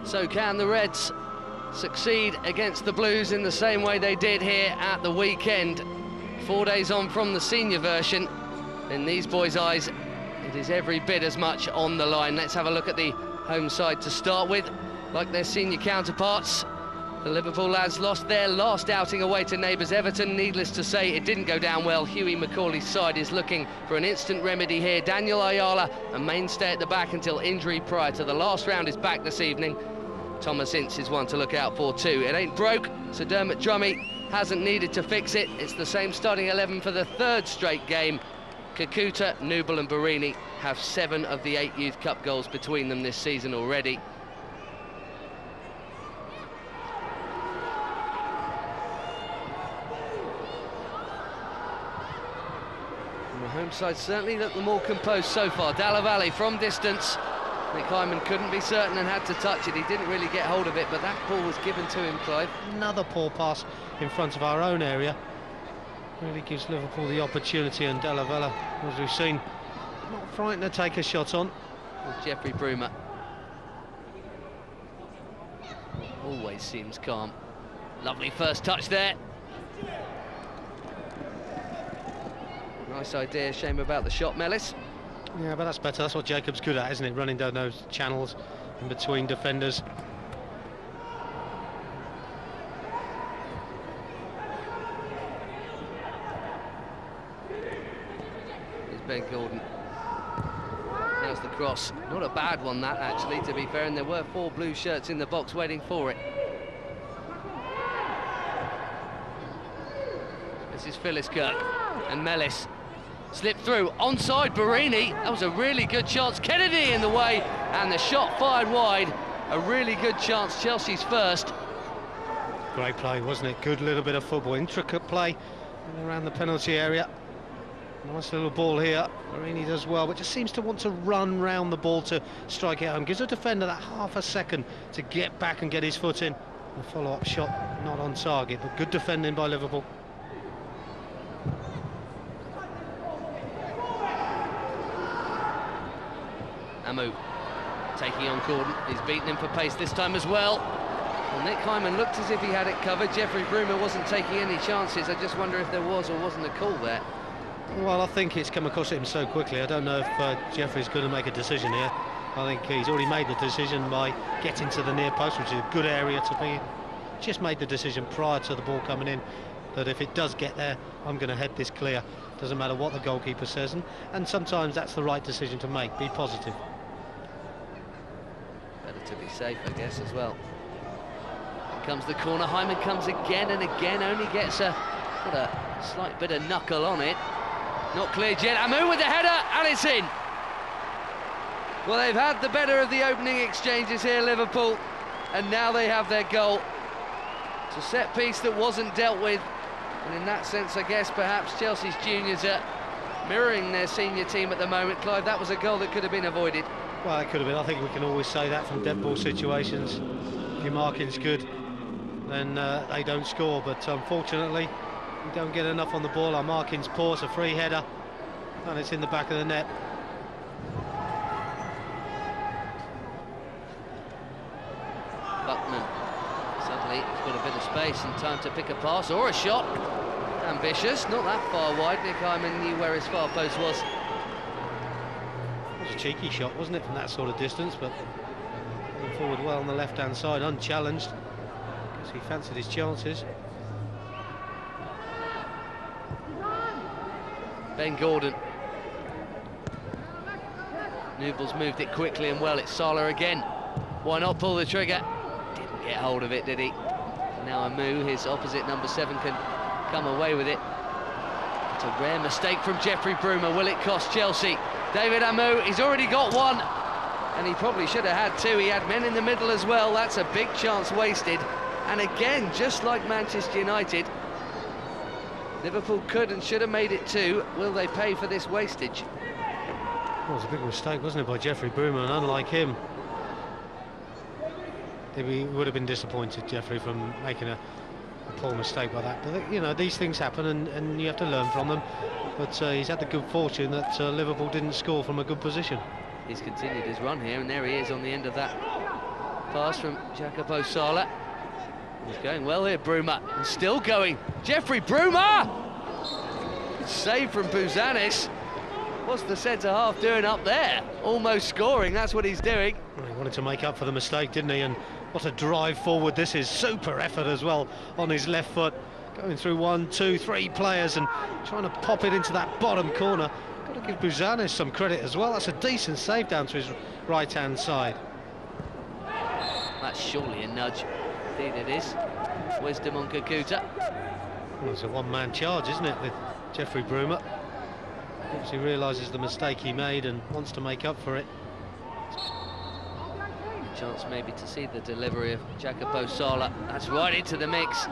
So can the Reds succeed against the Blues in the same way they did here at the weekend? 4 days on from the senior version. In these boys' eyes, it is every bit as much on the line. Let's have a look at the home side to start with. Like their senior counterparts, the Liverpool lads lost their last outing away to neighbours Everton. Needless to say, it didn't go down well. Hughie McCauley's side is looking for an instant remedy here. Daniel Ayala, a mainstay at the back until injury prior to the last round, is back this evening. Thomas Ince is one to look out for too. It ain't broke, so Dermot Drummey hasn't needed to fix it. It's the same starting 11 for the third straight game. Kakuta, Nubel and Barini have 7 of the 8 Youth Cup goals between them this season already. And the home side certainly look the more composed so far. Dalla Valle from distance. Nick Hyman couldn't be certain and had to touch it. He didn't really get hold of it, but that ball was given to him, Clive. Another poor pass in front of our own area. Really gives Liverpool the opportunity, and Dalla Valle, as we've seen, not frightened to take a shot on. With Jeffrey Brumer. Always seems calm. Lovely first touch there. Nice idea, shame about the shot, Mellis. Yeah, but that's better. That's what Jacob's good at, isn't it? Running down those channels in between defenders. Here's Ben Gordon. There's the cross. Not a bad one, that, actually, to be fair, and there were 4 blue shirts in the box waiting for it. This is Philliskirk and Mellis. Slipped through, onside Barini. That was a really good chance. Kennedy in the way, and the shot fired wide. A really good chance, Chelsea's first. Great play, wasn't it? Good little bit of football, intricate play around the penalty area. Nice little ball here. Barini does well, but just seems to want to run round the ball to strike it home. Gives the defender that half a second to get back and get his foot in. The follow-up shot not on target, but good defending by Liverpool. Amu taking on Gordon. He's beaten him for pace this time as well. Well, Nick Hyman looked as if he had it covered. Jeffrey Brumer wasn't taking any chances. I just wonder if there was or wasn't a call there. Well, I think it's come across him so quickly. I don't know if Jeffrey's going to make a decision here. I think he's already made the decision by getting to the near post, which is a good area to be in. Just made the decision prior to the ball coming in that if it does get there, I'm going to head this clear. Doesn't matter what the goalkeeper says, and sometimes that's the right decision to make. Be positive. Better to be safe, I guess, as well. Here comes the corner. Hyman comes again and again, only gets a slight bit of knuckle on it. Not cleared yet. Amu with the header, and it's in. Well, they've had the better of the opening exchanges here, Liverpool, and now they have their goal. It's a set piece that wasn't dealt with, and in that sense, I guess, perhaps Chelsea's juniors are mirroring their senior team at the moment. Clive, that was a goal that could have been avoided. Well, it could have been. I think we can always say that from dead ball situations. If your marking's good, then they don't score, but unfortunately, we don't get enough on the ball. Our marking's poor. It's a free header, and it's in the back of the net. Buckman suddenly has got a bit of space and time to pick a pass or a shot. Ambitious, not that far wide. Nick Hyman knew where his far post was. It was a cheeky shot, wasn't it, from that sort of distance, but going forward well on the left-hand side, unchallenged. Guess he fancied his chances. Ben Gordon. Nubel's moved it quickly and well. It's Salah again. Why not pull the trigger? Didn't get hold of it, did he? Now Amu, his opposite number 7, can come away with it. It's a rare mistake from Jeffrey Brumer. Will it cost Chelsea? David Amu, he's already got one, and he probably should have had 2. He had men in the middle as well. That's a big chance wasted. And again, just like Manchester United, Liverpool could and should have made it 2. Will they pay for this wastage? Well, it was a big mistake, wasn't it, by Jeffrey Brumer, and unlike him, he would have been disappointed, Jeffrey, from making a poor mistake like that. But, you know, these things happen, and you have to learn from them. But he's had the good fortune that Liverpool didn't score from a good position. He's continued his run here, and there he is on the end of that pass from Jacopo Sala. He's going well here, Bruma, and still going. Jeffrey Bruma! Save from Buzanis. What's the centre-half doing up there? Almost scoring, that's what he's doing. Well, he wanted to make up for the mistake, didn't he? And what a drive forward this is. Super effort as well on his left foot. Going through 1, 2, 3 players and trying to pop it into that bottom corner. Got to give Buzanis some credit as well. That's a decent save down to his right-hand side. That's surely a nudge. Indeed it is. Wisdom on Kakuta. Well, it's a one-man charge, isn't it, with Jeffrey Bruma? Obviously realises the mistake he made and wants to make up for it. Chance maybe to see the delivery of Jacopo Sala. That's right into the mix.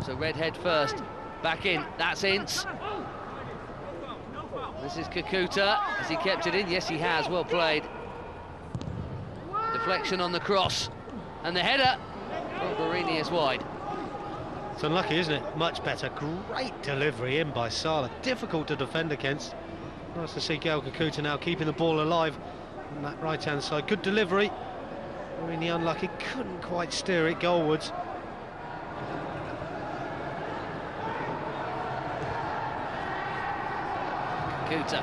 So red head first. Back in. That's Ince. This is Kakuta. Has he kept it in? Yes, he has. Well played. Deflection on the cross. And the header from Barini is wide. It's unlucky, isn't it? Much better. Great delivery in by Sala. Difficult to defend against. Nice to see Gael Kakuta now keeping the ball alive on that right-hand side. Good delivery. Barini unlucky. Couldn't quite steer it goalwards. Kakuta.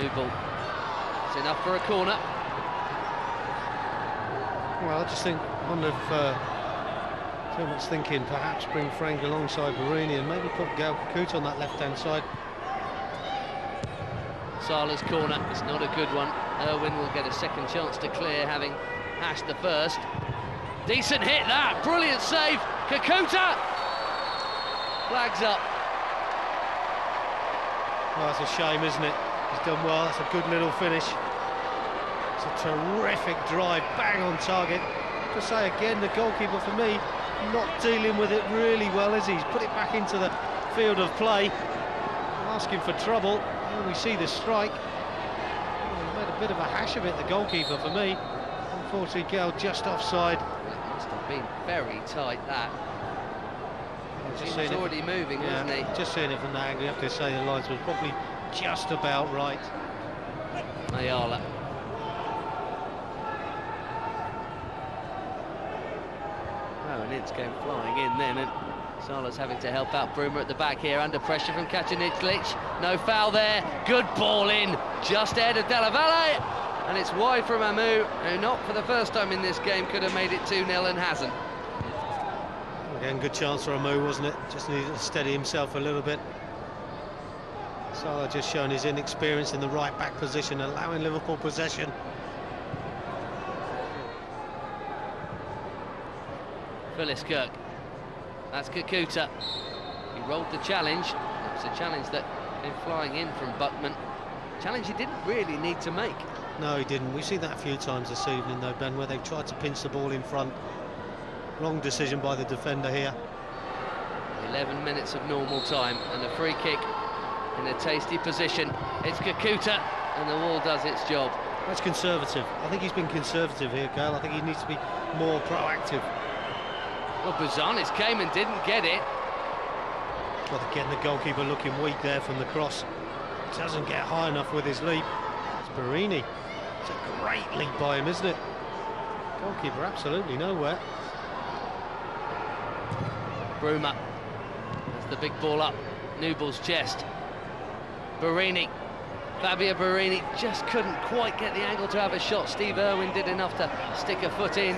New ball. It's enough for a corner. Well, I just think one of Tillman's thinking perhaps bring Frank alongside Barini and maybe put Gael Kakuta on that left-hand side. Sala's corner is not a good one. Irwin will get a second chance to clear, having hashed the first. Decent hit that, brilliant save. Kakuta! Flags up. Well, that's a shame, isn't it? He's done well, that's a good little finish. It's a terrific drive, bang on target. To say again, the goalkeeper for me, not dealing with it really well, is he? He's put it back into the field of play. Asking for trouble. Here we see the strike. Well, he made a bit of a hash of it, the goalkeeper for me. Unfortunately, Gael just offside. It must have been very tight, that. He was already moving, wasn't he? Just seeing it from that angle, you have to say the lines was probably just about right. Mayala. Oh, and Ince came flying in then, and Sala's having to help out Bruma at the back here, under pressure from Kacaniclic. No foul there, good ball in, just ahead of Della Valle, and it's wide from Amu, who not for the first time in this game could have made it 2-0 and hasn't. Again, good chance for Amu, wasn't it? Just needed to steady himself a little bit. Sala just showing his inexperience in the right back position, allowing Liverpool possession. Phyllis Kirk. That's Kakuta. He rolled the challenge. It was a challenge that came flying in from Buckman. Challenge he didn't really need to make. No, he didn't. We've seen that a few times this evening, though, Ben, where they've tried to pinch the ball in front. Wrong decision by the defender here. 11 minutes of normal time and a free kick in a tasty position. It's Kakuta and the wall does its job. That's conservative. I think he's been conservative here, Gael. I think he needs to be more proactive. Well, Buzanis came and didn't get it. Well, again, the goalkeeper looking weak there from the cross. Doesn't get high enough with his leap. It's Barini. It's a great leap by him, isn't it? Goalkeeper absolutely nowhere. Bruma. That's the big ball up. Nubel's chest. Barini. Fabio Barini just couldn't quite get the angle to have a shot. Steve Irwin did enough to stick a foot in.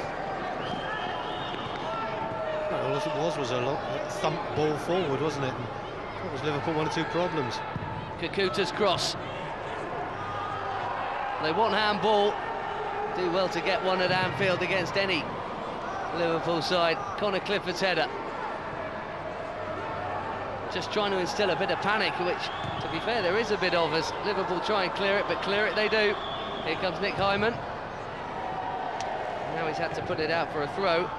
Well, all it was a thump ball forward, wasn't it? And that was Liverpool 1 or 2 problems. Kakuta's cross. They want handball. Do well to get one at Anfield against any Liverpool side. Connor Clifford's header. Just trying to instill a bit of panic, which, to be fair, there is a bit of as Liverpool try and clear it, but clear it they do. Here comes Nick Hyman. Now he's had to put it out for a throw.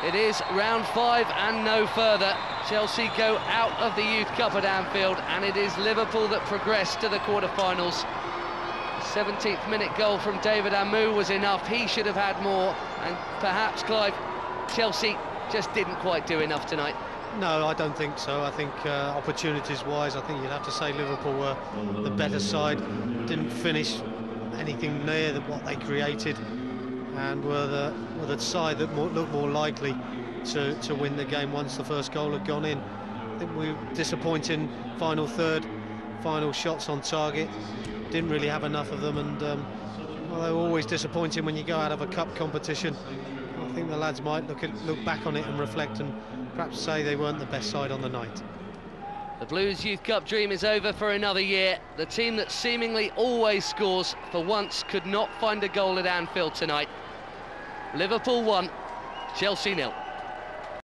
It is round 5 and no further. Chelsea go out of the Youth Cup at Anfield, and it is Liverpool that progress to the quarter-finals. 17th minute goal from David Amu was enough. He should have had more, and perhaps, Clive, Chelsea just didn't quite do enough tonight. No, I don't think so. I think opportunities-wise, I think you'd have to say Liverpool were the better side. Didn't finish anything near what they created, and were the side that looked more likely to win the game once the first goal had gone in. I think we were disappointing final third, final shots on target. Didn't really have enough of them, and well, they were always disappointing when you go out of a cup competition. I think the lads might look back on it and reflect, and perhaps say they weren't the best side on the night. The Blues Youth Cup dream is over for another year. The team that seemingly always scores, for once could not find a goal at Anfield tonight. Liverpool 1, Chelsea 0.